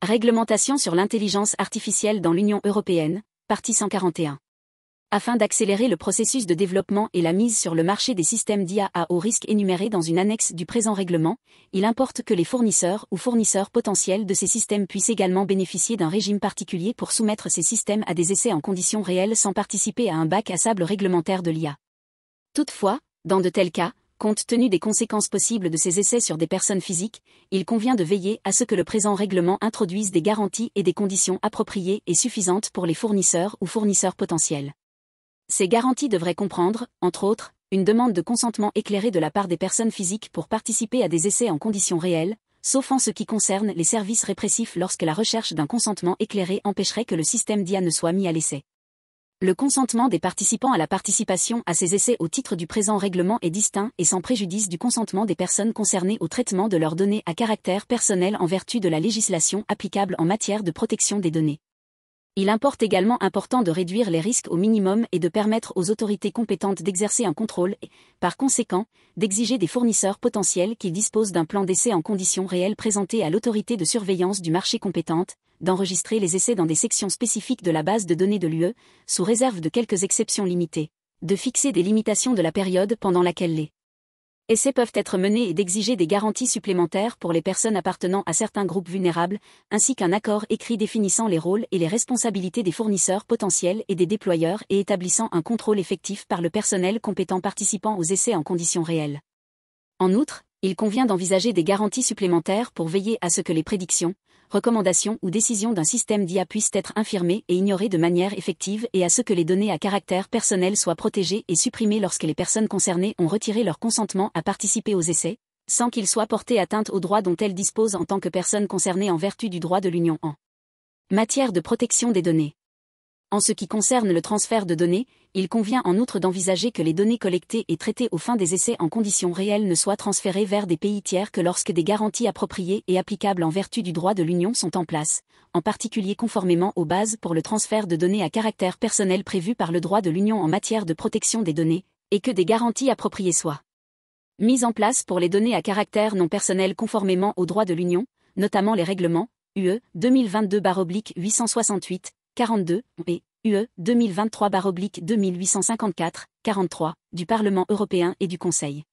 Réglementation sur l'intelligence artificielle dans l'Union européenne, partie 141. Afin d'accélérer le processus de développement et la mise sur le marché des systèmes d'IA à haut risque énumérés dans une annexe du présent règlement, il importe que les fournisseurs ou fournisseurs potentiels de ces systèmes puissent également bénéficier d'un régime particulier pour soumettre ces systèmes à des essais en conditions réelles sans participer à un bac à sable réglementaire de l'IA. Toutefois, dans de tels cas, compte tenu des conséquences possibles de ces essais sur des personnes physiques, il convient de veiller à ce que le présent règlement introduise des garanties et des conditions appropriées et suffisantes pour les fournisseurs ou fournisseurs potentiels. Ces garanties devraient comprendre, entre autres, une demande de consentement éclairé de la part des personnes physiques pour participer à des essais en conditions réelles, sauf en ce qui concerne les services répressifs lorsque la recherche d'un consentement éclairé empêcherait que le système d'IA ne soit mis à l'essai. Le consentement des participants à la participation à ces essais au titre du présent règlement est distinct et sans préjudice du consentement des personnes concernées au traitement de leurs données à caractère personnel en vertu de la législation applicable en matière de protection des données. Il importe également important de réduire les risques au minimum et de permettre aux autorités compétentes d'exercer un contrôle et, par conséquent, d'exiger des fournisseurs potentiels qu'ils disposent d'un plan d'essai en conditions réelles présenté à l'autorité de surveillance du marché compétente, d'enregistrer les essais dans des sections spécifiques de la base de données de l'UE, sous réserve de quelques exceptions limitées, de fixer des limitations de la période pendant laquelle les essais peuvent être menés et d'exiger des garanties supplémentaires pour les personnes appartenant à certains groupes vulnérables, ainsi qu'un accord écrit définissant les rôles et les responsabilités des fournisseurs potentiels et des déployeurs et établissant un contrôle effectif par le personnel compétent participant aux essais en conditions réelles. En outre, il convient d'envisager des garanties supplémentaires pour veiller à ce que les prédictions, recommandations ou décisions d'un système d'IA puissent être infirmées et ignorées de manière effective et à ce que les données à caractère personnel soient protégées et supprimées lorsque les personnes concernées ont retiré leur consentement à participer aux essais, sans qu'il soit porté atteinte aux droits dont elles disposent en tant que personnes concernées en vertu du droit de l'Union en matière de protection des données. En ce qui concerne le transfert de données, il convient en outre d'envisager que les données collectées et traitées aux fins des essais en conditions réelles ne soient transférées vers des pays tiers que lorsque des garanties appropriées et applicables en vertu du droit de l'Union sont en place, en particulier conformément aux bases pour le transfert de données à caractère personnel prévues par le droit de l'Union en matière de protection des données, et que des garanties appropriées soient mises en place pour les données à caractère non personnel conformément au droit de l'Union, notamment les règlements UE 2022/868, 42, et UE 2023/2854, 43, du Parlement européen et du Conseil.